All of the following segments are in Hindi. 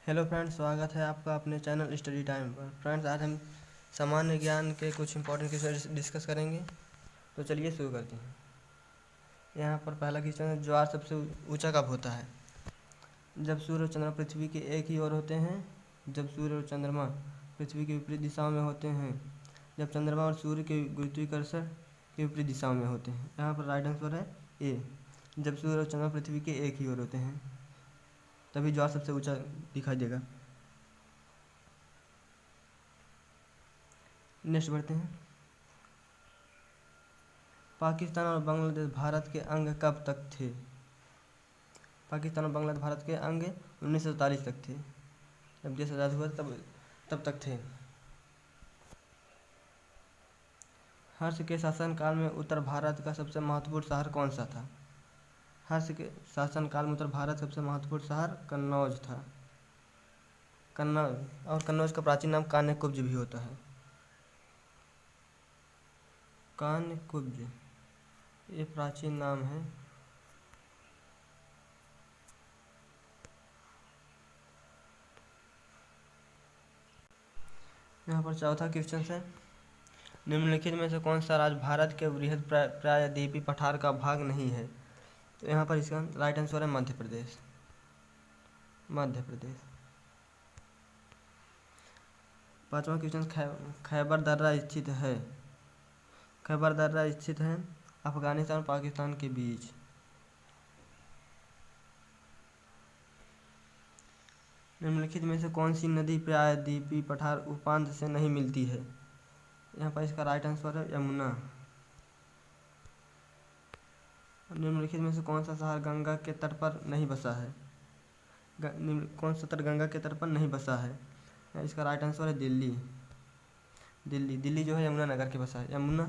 हेलो फ्रेंड्स, स्वागत है आपका अपने चैनल स्टडी टाइम पर। फ्रेंड्स, आज हम सामान्य ज्ञान के कुछ इंपॉर्टेंट क्वेश्चन डिस्कस करेंगे। तो चलिए शुरू करते हैं। यहाँ पर पहला क्वेश्चन है, ज्वार सबसे ऊंचा कब होता है? जब सूर्य और चंद्रमा पृथ्वी के एक ही ओर होते हैं, जब सूर्य और चंद्रमा पृथ्वी के विपरीत दिशाओं में होते हैं, जब चंद्रमा और सूर्य के गुरुत्वाकर्षण के विपरीत दिशाओं में होते हैं। यहाँ पर राइट आंसर है ए, जब सूर्य और चंद्रमा पृथ्वी के एक ही ओर होते हैं तभी ज्वार सबसे ऊंचा दिखाई देगा। नेक्स्ट बढ़ते हैं। पाकिस्तान और बांग्लादेश भारत के अंग कब तक थे? पाकिस्तान और बांग्लादेश भारत के अंग 1947 तक थे। जब देश आज़ाद हुआ तब तक थे। हर्ष के शासनकाल में उत्तर भारत का सबसे महत्वपूर्ण शहर कौन सा था? हर्ष के शासनकाल में उत्तर भारत सबसे महत्वपूर्ण शहर कन्नौज था। कन्नौज, और कन्नौज का प्राचीन नाम कान्यकुब्ज भी होता है। कान्यकुब्ज ये प्राचीन नाम है। यहाँ पर चौथा क्वेश्चन है, निम्नलिखित में से कौन सा राज्य भारत के बृहद प्रायद्वीपीय पठार का भाग नहीं है? तो यहाँ पर इसका राइट आंसर है मध्य प्रदेश। मध्य प्रदेश। पांचवा क्वेश्चन, खैबर दर्रा स्थित है? खैबर दर्रा स्थित है अफगानिस्तान और पाकिस्तान के बीच। निम्नलिखित में से कौन सी नदी प्रायद्वीपीय पठार उपांत से नहीं मिलती है? यहाँ पर इसका राइट आंसर है यमुना। निम्नलिखित में से कौन सा शहर गंगा के तट पर नहीं बसा है? कौन सा तट गंगा के तट पर नहीं बसा है? इसका राइट आंसर है दिल्ली। दिल्ली दिल्ली जो है यमुना नगर के बसा है। यमुना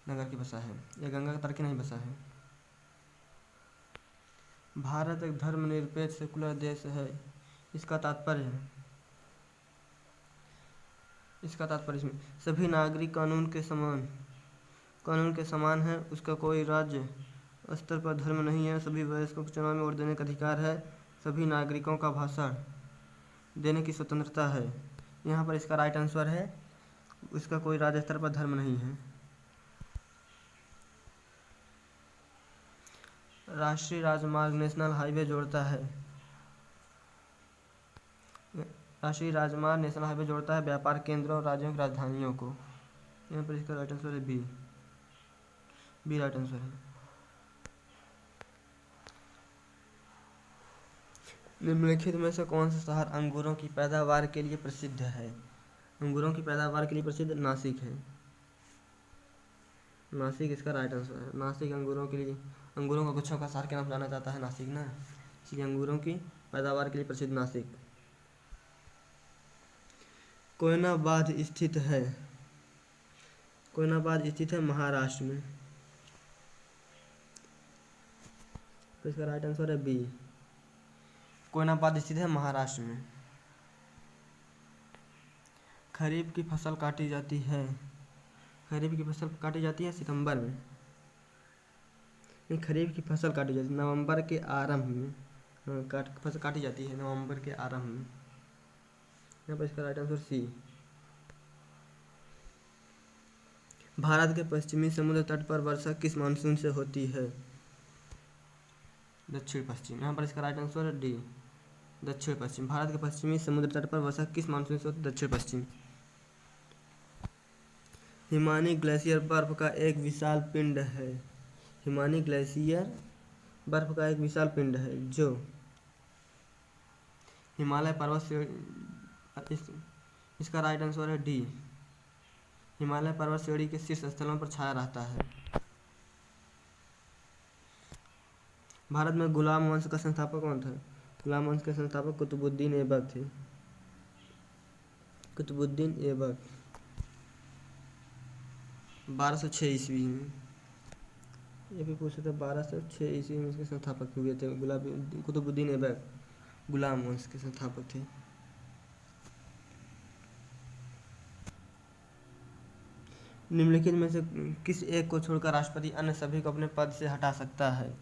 नगर के बसा है, यह गंगा के तट के नहीं बसा है। भारत एक धर्मनिरपेक्ष सेकुलर देश है। इसका तात्पर्य इसमें सभी नागरिक कानून के समान है। उसका कोई राज्य स्तर पर धर्म नहीं है। सभी वयस्कों को चुनाव में वोट देने का अधिकार है। सभी नागरिकों का भाषण देने की स्वतंत्रता है। यहाँ पर इसका राइट आंसर है, उसका कोई राज्य स्तर पर धर्म नहीं है। राष्ट्रीय राजमार्ग नेशनल हाईवे जोड़ता है। राष्ट्रीय राजमार्ग नेशनल हाईवे जोड़ता है व्यापार केंद्रों और राज्यों की राजधानियों को। यहाँ पर इसका राइट आंसर है बी। बी राइट आंसर है। निम्नलिखित में से कौन सा शहर अंगूरों की पैदावार के लिए प्रसिद्ध है? अंगूरों की पैदावार के लिए प्रसिद्ध नासिक है। नासिक इसका राइट आंसर है। नासिक अंगूरों का गुच्छों का शहर के नाम जाना जाता है नासिक ना, इसलिए अंगूरों की पैदावार के लिए प्रसिद्ध नासिक। कोयनाबाद स्थित है? कोयनाबाद स्थित है महाराष्ट्र में। तो इसका राइट आंसर है बी। कोयनाबाद स्थित है महाराष्ट्र में। खरीफ की फसल काटी जाती है? खरीफ की फसल काटी जाती है सितंबर में। नहीं, खरीफ की फसल काटी जाती है नवंबर के आरंभ में। फसल काटी जाती है नवंबर के आरंभ में। यहाँ पर इसका राइट आंसर सी। भारत के पश्चिमी समुद्र तट पर वर्षा किस मानसून से होती है? दक्षिण पश्चिम। यहाँ पर इसका राइट आंसर है डी, दक्षिण पश्चिम। भारत के पश्चिमी समुद्र तट पर वर्षा किस मानसून से होती है? दक्षिण पश्चिम। हिमानी ग्लेशियर बर्फ का एक विशाल पिंड है। हिमानी ग्लेशियर बर्फ का एक विशाल पिंड है जो हिमालय पर्वत से इसका राइट आंसर है डी, हिमालय पर्वत श्रेणी के शीर्ष स्थलों पर छाया रहता है। भारत में गुलाम वंश का संस्थापक कौन था? गुलाम वंश के संस्थापक कुतुबुद्दीन ऐबक थे। कुतुबुद्दीन ऐबक 1206 ईस्वी में। ये भी पूछा था, 1206 ईस्वी में इसके संस्थापक हुए थे। कुतुबुद्दीन ऐबक गुलाम वंश के संस्थापक थे। निम्नलिखित में से किस एक को छोड़कर राष्ट्रपति अन्य सभी को अपने पद से हटा सकता है?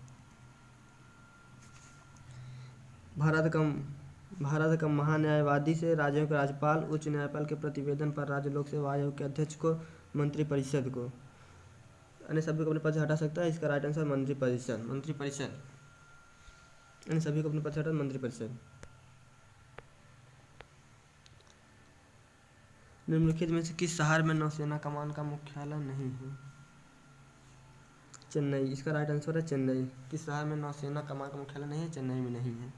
भारत का भारत का महान्यायवादी से राज्यों के राज्यपाल, उच्च न्यायपाल के प्रतिवेदन पर राज्य लोक सेवा आयोग के अध्यक्ष को, मंत्रिपरिषद को, अन्य सभी को अपने पद से हटा सकता है। इसका राइट आंसर मंत्रिपरिषद। मंत्रिपरिषद अन्य सभी को अपने पद से हटा मंत्रिपरिषद। निम्नलिखित में से किस शहर में नौसेना कमान का मुख्यालय नहीं है? चेन्नई। इसका राइट आंसर है चेन्नई। किस शहर में नौसेना कमान का मुख्यालय नहीं है? चेन्नई में नहीं है।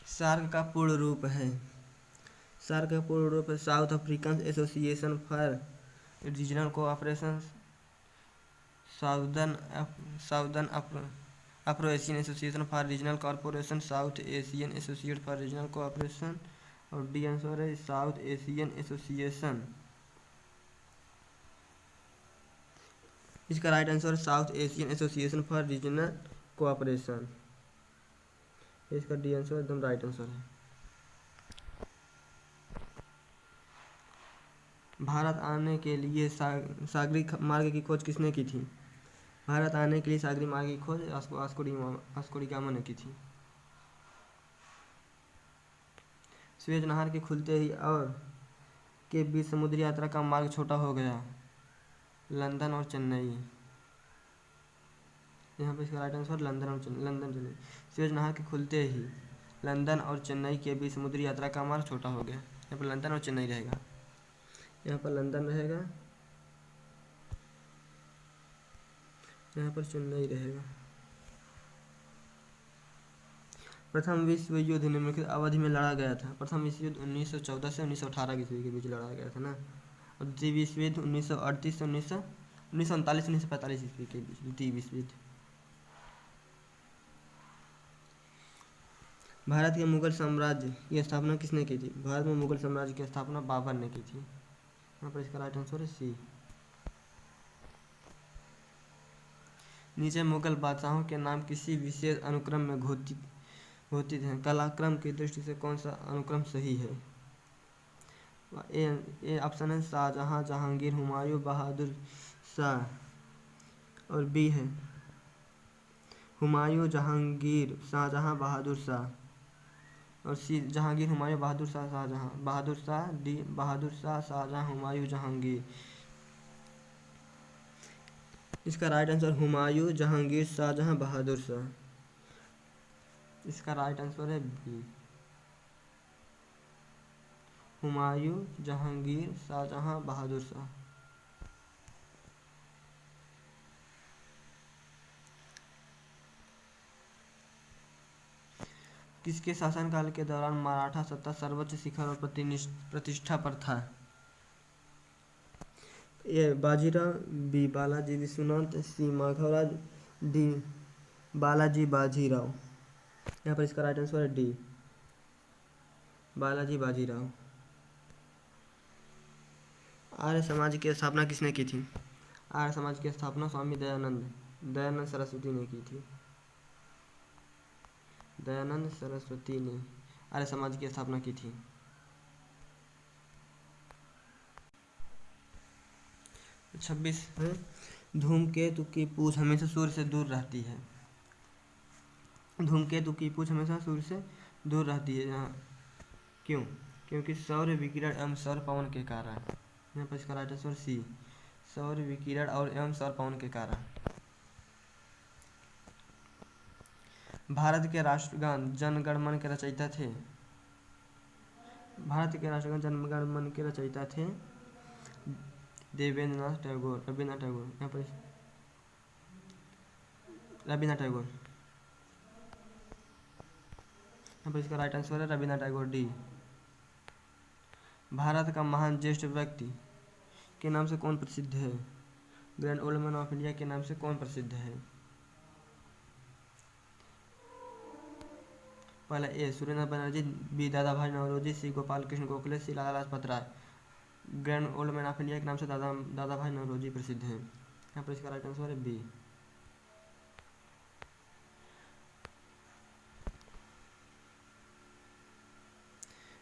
सार्क का पूर्ण रूप है? सार्क का पूर्ण रूप है south African association for regional cooperation, southern Afro Asian association for regional corporation, south Asian associate for regional cooperation, और डी आंसर है साउथ एशियन एसोसिएशन। इसका राइट आंसर है south Asian association for regional cooperation. इसका डी आंसर एकदम राइट आंसर है। भारत आने के लिए सागरी मार्ग की खोज किसने की थी? भारत आने के लिए सागरी मार्ग की खोज वास्को डी गामा ने की थी। स्वेज नहर के खुलते ही और के बीच समुद्री यात्रा का मार्ग छोटा हो गया, लंदन और चेन्नई। यहाँ पे इसका right answer London Chennai. Suez नहर के खुलते ही लंदन और चेन्नई के बीच समुद्री यात्रा का मार्ग छोटा हो गया। यहाँ पर लंदन और चेन्नई रहेगा। यहाँ पर लंदन रहेगा, यहाँ पर चेन्नई रहेगा। प्रथम विश्व युद्ध निम्नलिखित अवधि में लड़ा गया था? प्रथम विश्व युद्ध 1914 से 1918 ईस्वी के बीच लड़ा गया था ना। और द्वितीय विश्व युद्ध 1938 से 1939 से 1945 ईस्वी के बीच द्वितीय विश्व युद्ध। भारत के मुगल साम्राज्य की स्थापना किसने की थी? भारत में मुगल साम्राज्य की स्थापना बाबर ने की थी। यहाँ पर इसका राइट आंसर है सी। नीचे मुगल बादशाहों के नाम किसी विशेष अनुक्रम में घोषित हैं। कालक्रम की दृष्टि से कौन सा अनुक्रम सही है? ए ऑप्शन है शाहजहां, जहांगीर, हुमायूं, बहादुर शाह, और बी है हुमायूं, जहांगीर, शाहजहां, बहादुर शाह, और सी जहांगीर, हुमायूं, बहादुर शाह, शाहजहां, बहादुर शाह। डी बहादुर शाह, शाहजहां, हुमायूं, जहांगीर। इसका राइट आंसर हुमायूं, जहांगीर, शाहजहां, बहादुर शाह। इसका राइट आंसर है बी, हुमायूं, जहांगीर, शाहजहां, बहादुर शाह। किसके शासनकाल के दौरान मराठा सत्ता सर्वोच्च शिखर और प्रतिष्ठा पर था? ए बाजीराव, बी बालाजी विश्वनाथ, सी माधवराज, डी बालाजी बाजीराव। यहाँ पर इसका राइट आंसर है डी बालाजी बाजीराव। आर्य समाज की स्थापना किसने की थी? आर्य समाज की स्थापना स्वामी दयानंद सरस्वती ने की थी। दयानंद सरस्वती ने आर्य समाज की स्थापना की थी। 26 है, धूमकेतु की पूंछ हमेशा सूर्य से दूर रहती है। धूमकेतु की पूंछ हमेशा सूर्य से दूर रहती है। यहाँ क्यों? क्योंकि सौर विकिरण एवं सौर पवन के कारण। यहाँ पर इसका राइट आंसर सी, सौर विकिरण और एवं सौर पवन के कारण। भारत के राष्ट्रगान जन गण मन के रचयिता थे? भारत के राष्ट्रगान जन गण मन के रचयिता थे रविन्द्रनाथ टैगोर। यहाँ पर रविन्द्रनाथ टैगोर। यहाँ पर इसका राइट आंसर है रविन्द्रनाथ टैगोर, डी। भारत का महान ज्येष्ठ व्यक्ति के नाम से कौन प्रसिद्ध है? Grand old man of India के नाम से कौन प्रसिद्ध है? पहला ए Surendra Banerjee, B Dadabhai Naoroji, C Gopal Krishna Gokhale, C Lala Lajpat Rai. Grand old man of India के नाम से दादा भाई नौरोजी प्रसिद्ध है। यहाँ पर इसका राइट आंसर है बी।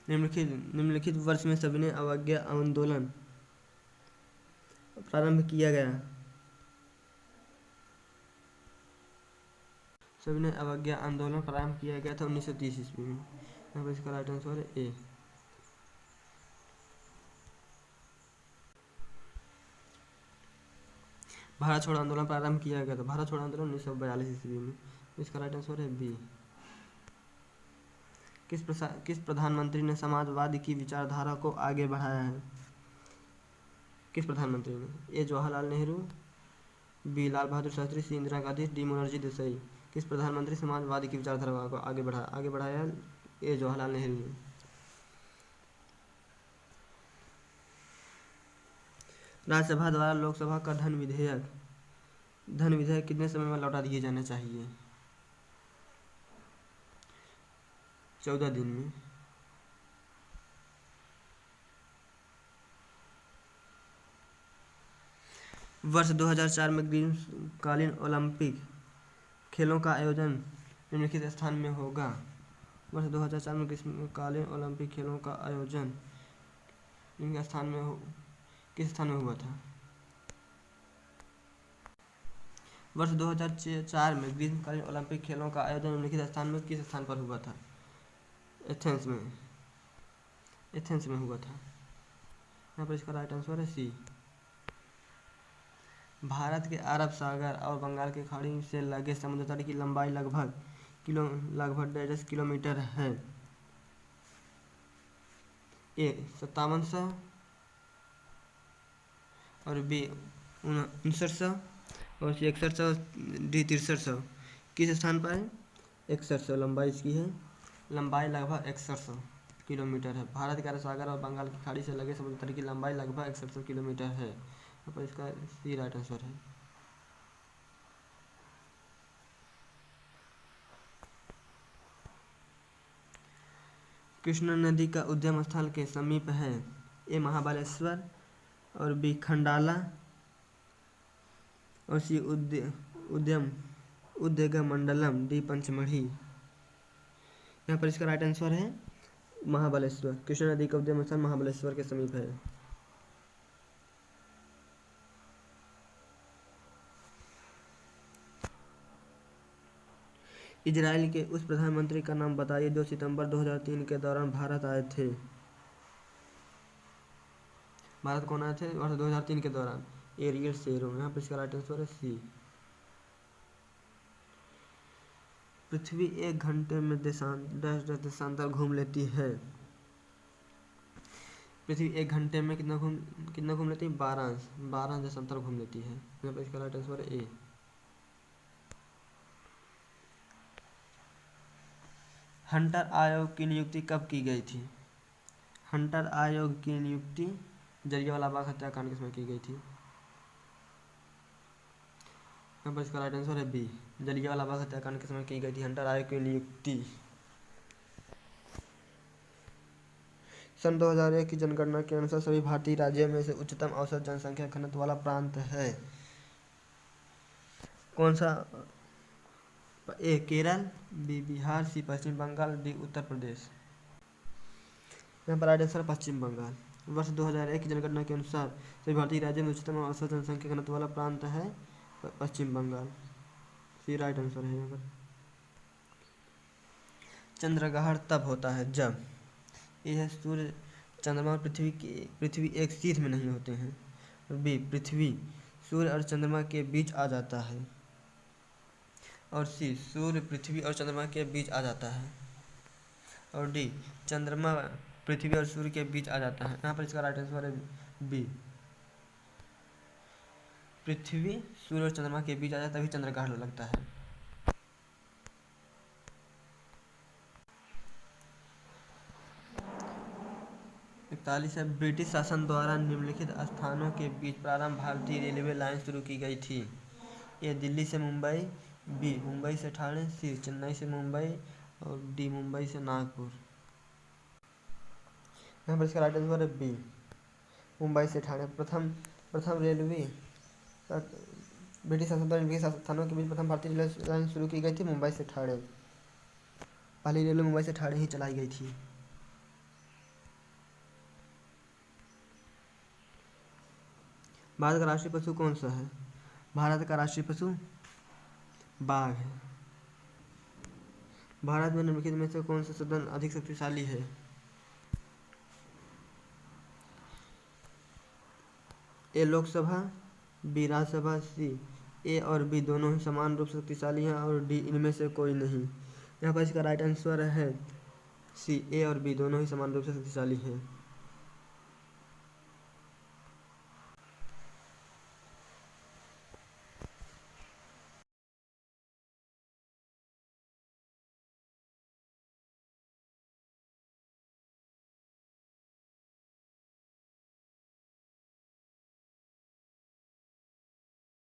निम्नलिखित वर्ष में सविनय अवज्ञा आंदोलन प्रारंभ किया गया? सविनय अवज्ञा आंदोलन प्रारंभ किया गया था 1930 ईस्वी में। यहाँ पर इसका राइट आंसर है ए। भारत छोड़ो आंदोलन प्रारंभ किया गया था, भारत छोड़ो आंदोलन 1942 ईस्वी में। इसका राइट आंसर है बी। किस प्रधानमंत्री ने समाजवाद की विचारधारा को आगे बढ़ाया है? किस प्रधानमंत्री ने? ए जवाहरलाल नेहरू, बी लाल बहादुर शास्त्री, सी इंदिरा गांधी, डी मोरारजी देसाई। किस प्रधानमंत्री समाजवाद की विचारधारा को आगे बढ़ाया? ए जवाहरलाल नेहरू ने। राज्यसभा द्वारा लोकसभा का धन विधेयक कितने समय में लौटा दिए जाने चाहिए? 14 दिन में। वर्ष 2004 में ग्रीष्मकालीन ओलंपिक खेलों का आयोजन निम्नलिखित स्थान में होगा। वर्ष 2004 में ग्रीष्मकालीन ओलंपिक खेलों का आयोजन किस स्थान में हुआ था? वर्ष 2004 में ग्रीष्मकालीन ओलंपिक खेलों का आयोजन निम्नलिखित स्थान में किस स्थान पर हुआ था? एथेंस में हुआ था। यहाँ पर इसका राइट आंसर है सी। भारत के अरब सागर और बंगाल की खाड़ी से लगे समुद्र तट की लंबाई लगभग 10 किलोमीटर है। ए 5700 और बी 5900 और सी 6100, डी 6300। किस स्थान पर है? 6100 लंबाई इसकी है। लंबाई लगभग 6100 किलोमीटर है। भारत के अरब सागर और बंगाल की खाड़ी से लगे समुद्र तट की लंबाई लगभग 6100 किलोमीटर है। यहाँ पर इसका सी राइट आंसर है। कृष्णा नदी का उद्गम स्थल के समीप है। ए महाबलेश्वर और बी खंडाला और सी उद्गमंडलम, डी पंचमढ़ी। यहाँ पर इसका राइट आंसर है महाबलेश्वर। कृष्णा नदी का उद्गम स्थल महाबलेश्वर के समीप है। इजराइल के उस प्रधानमंत्री का नाम बताइए जो सितंबर 2003 के दौरान भारत आए थे। भारत कौन आए थे वर्ष 2003 के दौरान? Ariel Sharon. यहाँ पर इसका राइट आंसर है सी। पृथ्वी 1 घंटे में देशांतर घूम लेती है। पृथ्वी 1 घंटे में कितना घूम लेती है? 12 देशांतर घूम लेती है। यहाँ पर इसका राइट आंसर है ए। हंटर आयोग की नियुक्ति कब की गई थी? हंटर आयोग की नियुक्ति जलियांवाला बाग हत्याकांड के समय की गई थी। यहाँ पर इसका राइट आंसर है बी। जलियांवाला बाग हत्याकांड के समय की गई थी हंटर आयोग की नियुक्ति। सन 2001 की जनगणना के अनुसार सभी भारतीय राज्यों में से उच्चतम औसत जनसंख्या घनत्व वाला प्रांत है कौन सा? ए केरल, बी बिहार, सी पश्चिम बंगाल, डी उत्तर प्रदेश। यहाँ पर राइट आंसर पश्चिम बंगाल। वर्ष 2001 की जनगणना के अनुसार सभी भारतीय राज्यों में उच्चतम औसत जनसंख्या घनत्व वाला प्रांत है पश्चिम बंगाल। सी राइट आंसर है यहाँ पर। चंद्रग्रहण तब होता है जब यह सूर्य, चंद्रमा और पृथ्वी एक सीध में नहीं होते हैं। बी पृथ्वी सूर्य और चंद्रमा के बीच आ जाता है। और सी सूर्य पृथ्वी और चंद्रमा के बीच आ जाता है। और डी चंद्रमा पृथ्वी और सूर्य के बीच आ जाता है। यहाँ पर इसका राइट आंसर है बी। पृथ्वी सूर्य और चंद्रमा के बीच आ जाता है तभी चंद्रग्रहण लगता है। है ब्रिटिश शासन द्वारा निम्नलिखित स्थानों के बीच प्रारंभ भारतीय रेलवे लाइन शुरू की गई थी। ए दिल्ली से मुंबई, बी मुंबई से ठाणे, सी चेन्नई से मुंबई और डी मुंबई से नागपुर। यहाँ पर इसका राइट आंसर है बी मुंबई से ठाणे। प्रथम रेलवे ब्रिटिश शासन द्वारा निम्नलिखित स्थानों के बीच प्रथम भारतीय रेलवे लाइन शुरू की गई थी मुंबई से ठाणे। पहली रेलवे मुंबई से ठाणे ही चलाई गई थी। भारत का राष्ट्रीय पशु कौन सा है? भारत का राष्ट्रीय पशु बाघ है। भारत में निम्नलिखित में से कौन सा सदन अधिक शक्तिशाली है? ए लोकसभा, बी राज्यसभा, सी ए और बी दोनों ही समान रूप से शक्तिशाली हैं और डी इनमें से कोई नहीं। यहाँ पर इसका राइट आंसर है सी, ए और बी दोनों ही समान रूप से शक्तिशाली हैं।